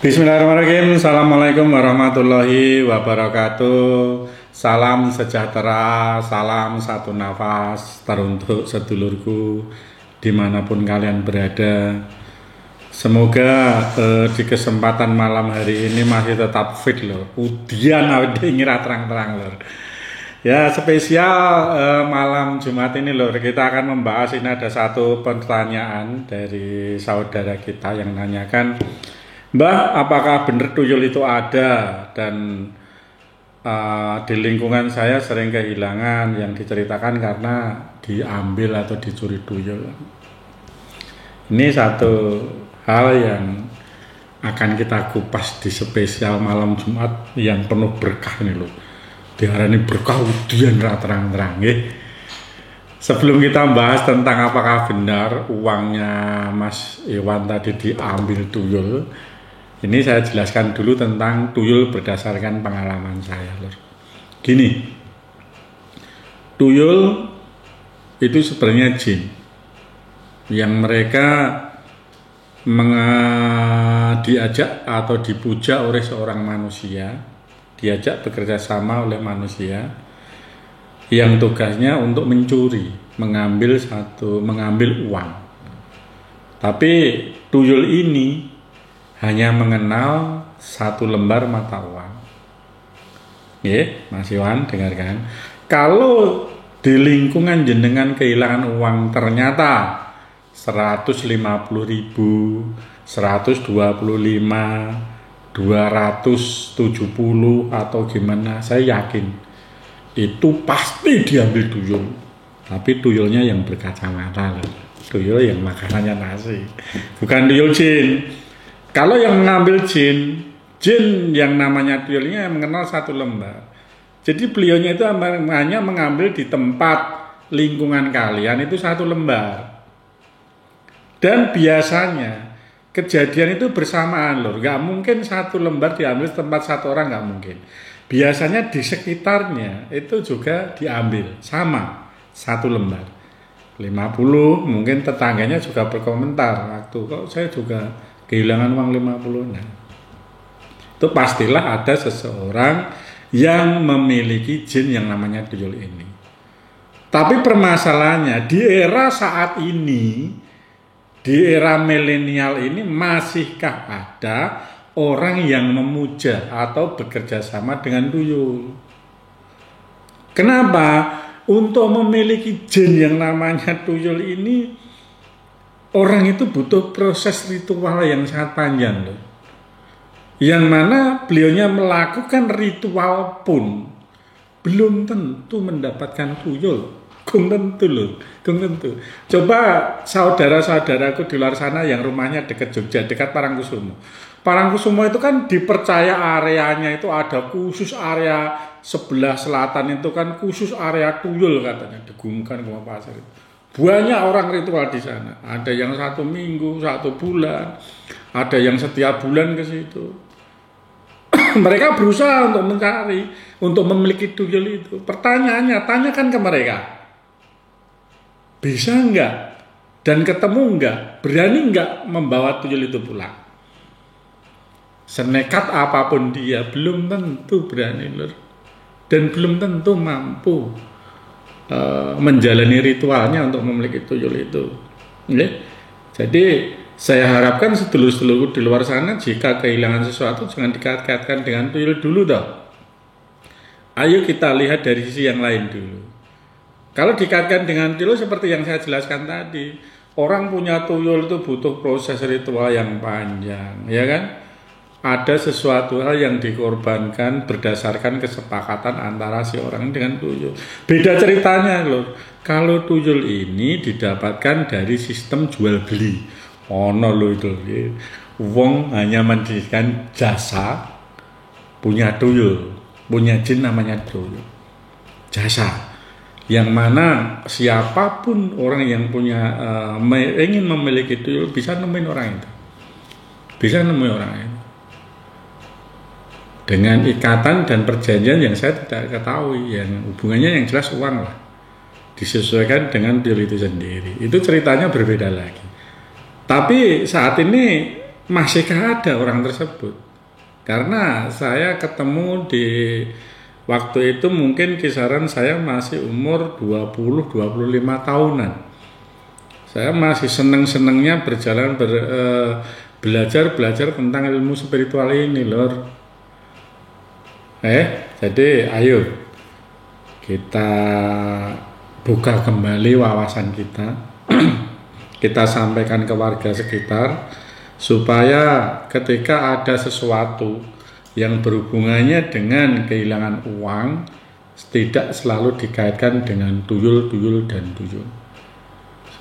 Bismillahirrahmanirrahim. Assalamualaikum warahmatullahi wabarakatuh. Salam sejahtera, salam satu nafas teruntuk sedulurku dimanapun kalian berada. Semoga di kesempatan malam hari ini masih tetap fit loh. Udian awake ngira terang-terang lho. Ya, spesial malam Jumat ini loh, kita akan membahas, ini ada satu pertanyaan dari saudara kita yang nanyakan, Mbah, apakah benar tuyul itu ada? Dan di lingkungan saya sering kehilangan, yang diceritakan karena diambil atau dicuri tuyul. Ini satu hal yang akan kita kupas di spesial malam Jumat yang penuh berkah ini loh. Diarani berkah udian ra terang-terang nggih. Sebelum kita bahas tentang apakah benar uangnya Mas Iwan tadi diambil tuyul, ini saya jelaskan dulu tentang tuyul berdasarkan pengalaman saya, lor. Gini, tuyul itu sebenarnya jin yang mereka diajak atau dipuja oleh seorang manusia, diajak bekerja sama oleh manusia yang tugasnya untuk mencuri, mengambil uang. Tapi tuyul ini hanya mengenal satu lembar mata uang. Mas Iwan, dengarkan. Kalau di lingkungan jenengan kehilangan uang ternyata 150.000, 125, 270 atau gimana, saya yakin itu pasti diambil tuyul. Tapi tuyulnya yang berkacamata, tuyul yang makanannya nasi, bukan tuyul jin. Kalau yang mengambil jin yang namanya tuyulnya yang mengenal satu lembar. Jadi beliaunya itu hanya mengambil di tempat lingkungan kalian itu satu lembar. Dan biasanya kejadian itu bersamaan loh. Gak mungkin satu lembar diambil di tempat satu orang, gak mungkin. Biasanya di sekitarnya itu juga diambil sama satu lembar. 50, mungkin tetangganya juga berkomentar waktu kok saya juga kehilangan uang 50. Nah, itu pastilah ada seseorang yang memiliki jin yang namanya tuyul ini. Tapi permasalahannya di era saat ini, di era milenial ini, masihkah ada orang yang memuja atau bekerja sama dengan tuyul? Kenapa? Untuk memiliki jin yang namanya tuyul ini, orang itu butuh proses ritual yang sangat panjang loh. Yang mana beliaunya melakukan ritual pun belum tentu mendapatkan tuyul. Gong tentu loh, gong tentu. Coba saudara-saudaraku di luar sana yang rumahnya dekat Jogja, dekat Parangkusumo. Parangkusumo itu kan dipercaya areanya itu ada khusus area sebelah selatan itu kan khusus area tuyul katanya, digumkan ke pasar itu. Banyak orang ritual di sana. Ada yang 1 minggu, 1 bulan, ada yang setiap bulan ke situ. Mereka berusaha untuk mencari, untuk memiliki tuyul itu. Pertanyaannya, tanyakan ke mereka, bisa enggak dan ketemu enggak, berani enggak membawa tuyul itu pulang? Senekat apapun dia, belum tentu berani, lur. Dan belum tentu mampu menjalani ritualnya untuk memiliki tuyul itu. Jadi saya harapkan sedulur-sedulurku di luar sana, jika kehilangan sesuatu jangan dikait-kaitkan dengan tuyul dulu toh. Ayo kita lihat dari sisi yang lain dulu. Kalau dikaitkan dengan tuyul seperti yang saya jelaskan tadi, orang punya tuyul itu butuh proses ritual yang panjang, ya kan? Ada sesuatu hal yang dikorbankan berdasarkan kesepakatan antara si orang dengan tuyul. Beda ceritanya loh. Kalau tuyul ini didapatkan dari sistem jual beli. Ono lho itu. Wong hanya mendirikan jasa punya tuyul, punya jin namanya tuyul. Jasa. Yang mana siapapun orang yang punya ingin memiliki tuyul bisa nemuin orang itu. Bisa nemuin orang itu. Dengan ikatan dan perjanjian yang saya tidak ketahui, yang hubungannya yang jelas uang lah, disesuaikan dengan tuyul itu sendiri. Itu ceritanya berbeda lagi. Tapi saat ini masihkah ada orang tersebut? Karena saya ketemu di waktu itu mungkin kisaran saya masih umur 20-25 tahunan. Saya masih seneng-senengnya berjalan belajar tentang ilmu spiritual ini, Lor. Jadi ayo kita buka kembali wawasan kita. Kita sampaikan ke warga sekitar supaya ketika ada sesuatu yang berhubungannya dengan kehilangan uang tidak selalu dikaitkan dengan tuyul dan tuyul,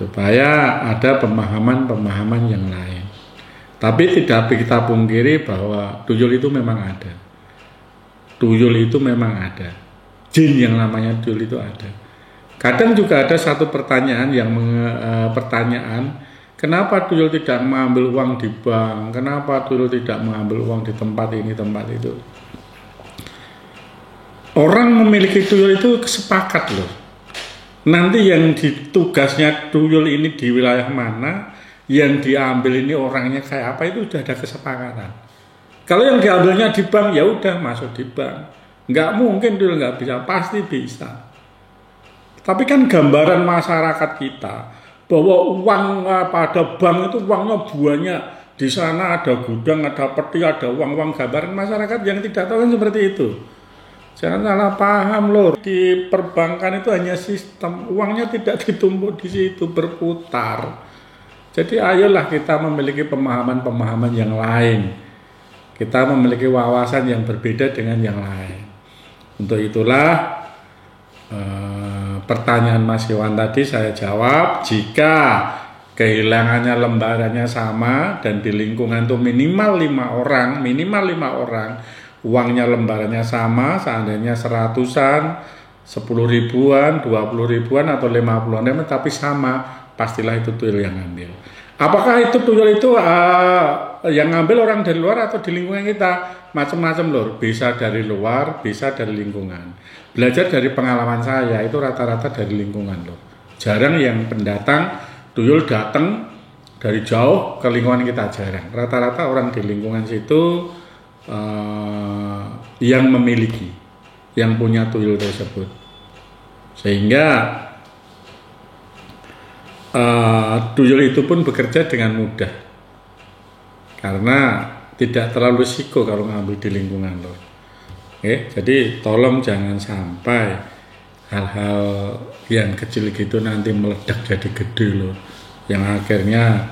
supaya ada pemahaman yang lain. Tapi tidak kita pungkiri bahwa tuyul itu memang ada. Tuyul itu memang ada. Jin yang namanya tuyul itu ada. Kadang juga ada satu pertanyaan kenapa tuyul tidak mengambil uang di bank? Kenapa tuyul tidak mengambil uang di tempat ini, tempat itu? Orang memiliki tuyul itu sepakat loh. Nanti yang tugasnya tuyul ini di wilayah mana, yang diambil ini orangnya kayak apa, itu sudah ada kesepakatan. Kalau yang diambilnya di bank, ya udah masuk di bank. Nggak mungkin tuyul nggak bisa, pasti bisa. Tapi kan gambaran masyarakat kita bahwa uang pada bank itu uangnya banyak, di sana ada gudang, ada peti, ada uang gambaran masyarakat yang tidak tahu kan seperti itu. Jangan salah paham loh. Di perbankan itu hanya sistem, uangnya tidak ditumpuk di situ, berputar. Jadi ayolah kita memiliki pemahaman yang lain. Kita memiliki wawasan yang berbeda dengan yang lain. Untuk itulah pertanyaan Mas Iwan tadi saya jawab, jika kehilangannya lembarannya sama dan di lingkungan itu minimal 5 orang, uangnya lembarannya sama, seandainya 100-an, 10 ribuan, 20 ribuan atau 50-an, tapi sama, pastilah itu tuyul yang ngambil. Apakah itu tuyul itu yang ngambil orang dari luar atau di lingkungan kita? Macam-macam lor, bisa dari luar, bisa dari lingkungan. Belajar dari pengalaman saya itu rata-rata dari lingkungan loh. Jarang yang pendatang tuyul datang dari jauh ke lingkungan kita, jarang. Rata-rata orang di lingkungan situ yang memiliki, yang punya tuyul tersebut, sehingga tuyul itu pun bekerja dengan mudah karena tidak terlalu risiko kalau ngambil di lingkungan loh. Jadi tolong jangan sampai hal-hal yang kecil gitu nanti meledak jadi gede loh, yang akhirnya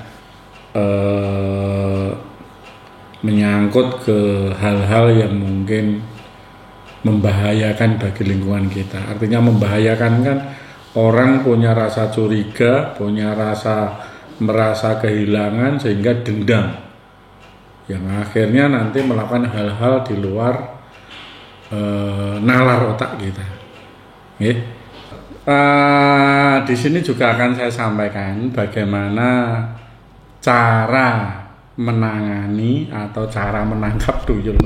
menyangkut ke hal-hal yang mungkin membahayakan bagi lingkungan kita. Artinya membahayakan kan, orang punya rasa curiga, punya merasa kehilangan sehingga dendam, yang akhirnya nanti melakukan hal-hal di luar nalar otak kita. Di sini juga akan saya sampaikan bagaimana cara menangani atau cara menangkap tuyul.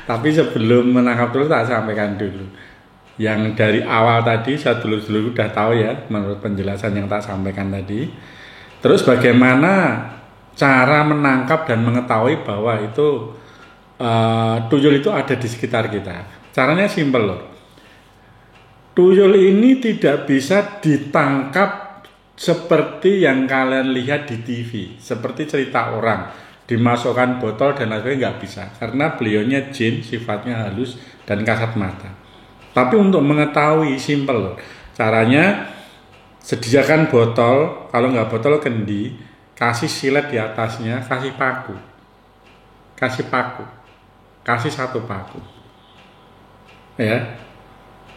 Tapi sebelum menangkap tuyul tak sampaikan dulu. Yang dari awal tadi saya dulu udah tahu ya, menurut penjelasan yang tak sampaikan tadi. Terus bagaimana cara menangkap dan mengetahui bahwa itu tuyul itu ada di sekitar kita. Caranya simpel loh. Tuyul ini tidak bisa ditangkap seperti yang kalian lihat di TV, seperti cerita orang dimasukkan botol dan lain-lain, nggak bisa, karena beliaunya jin, sifatnya halus dan kasat mata. Tapi untuk mengetahui simpel loh. Caranya sediakan botol, kalau nggak botol kendi, kasih silet di atasnya, kasih paku, kasih 1 paku, ya.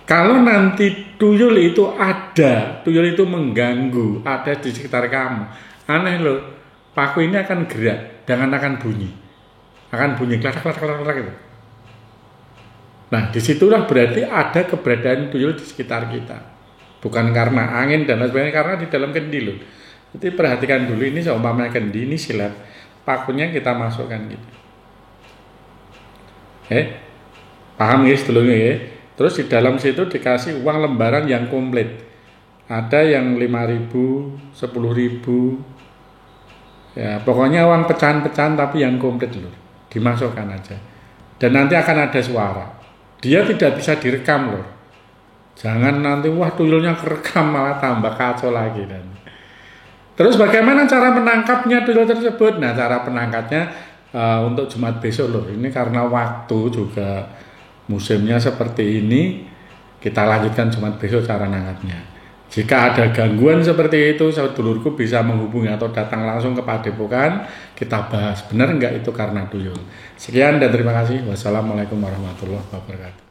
Kalau nanti tuyul itu ada, tuyul itu mengganggu, ada di sekitar kamu, aneh loh, paku ini akan gerak, dan akan bunyi klatak gitu. Nah, disitulah berarti ada keberadaan tuyul di sekitar kita, bukan karena angin dan lain sebagainya, karena di dalam kendi loh. Jadi perhatikan dulu, ini seumpamanya kendi, ini silet, pakunya kita masukkan gitu. Paham guys dulu ya? Terus di dalam situ dikasih uang lembaran yang komplit. Ada yang 5.000, 10.000. Ya, pokoknya uang pecahan-pecahan tapi yang komplit loh. Dimasukkan aja. Dan nanti akan ada suara. Dia tidak bisa direkam loh. Jangan nanti wah tuyulnya kerekam malah tambah kacau lagi dan. Terus bagaimana cara menangkapnya tuyul tersebut? Nah, cara penangkapnya untuk Jumat besok loh. Ini karena waktu juga musimnya seperti ini, kita lanjutkan Jumat besok cara nangkapnya. Jika ada gangguan seperti itu, saudulurku bisa menghubungi atau datang langsung ke Padepokan, kita bahas benar enggak itu karena tuyul. Sekian dan terima kasih. Wassalamualaikum warahmatullahi wabarakatuh.